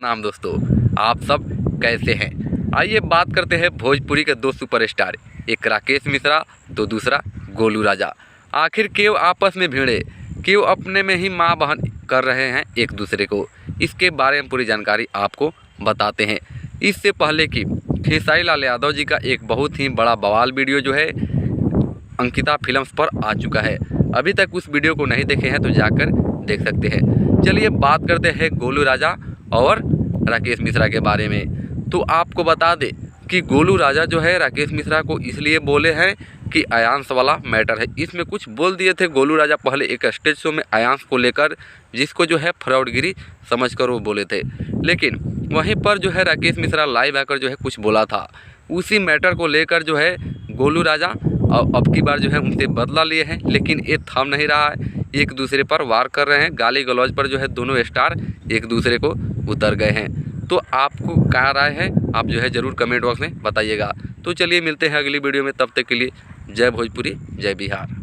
नाम दोस्तों, आप सब कैसे हैं। आइए बात करते हैं भोजपुरी के दो सुपरस्टार, एक राकेश मिश्रा तो दूसरा गोलू राजा। आखिर क्यों आपस में भिड़े, क्यों अपने में ही माँ बहन कर रहे हैं एक दूसरे को, इसके बारे में पूरी जानकारी आपको बताते हैं। इससे पहले कि खेसारी लाल यादव जी का एक बहुत ही बड़ा बवाल वीडियो जो है अंकिता फिल्म्स पर आ चुका है। अभी तक उस वीडियो को नहीं देखे हैं तो जाकर देख सकते हैं। चलिए बात करते हैं गोलू राजा और राकेश मिश्रा के बारे में। तो आपको बता दें कि गोलू राजा जो है राकेश मिश्रा को इसलिए बोले हैं कि अयांश वाला मैटर है। इसमें कुछ बोल दिए थे गोलू राजा पहले एक स्टेज शो में अयांश को लेकर, जिसको जो है फ्रॉडगिरी समझकर वो बोले थे। लेकिन वहीं पर जो है राकेश मिश्रा लाइव आकर जो है कुछ बोला था। उसी मैटर को लेकर जो है गोलू राजा अब की बार जो है उनसे बदला लिए हैं, लेकिन ये थम नहीं रहा है। एक दूसरे पर वार कर रहे हैं, गाली गलौज पर जो है दोनों स्टार एक दूसरे को उतर गए हैं। तो आपको क्या राय है, आप जो है ज़रूर कमेंट बॉक्स में बताइएगा। तो चलिए मिलते हैं अगली वीडियो में, तब तक के लिए जय भोजपुरी जय बिहार।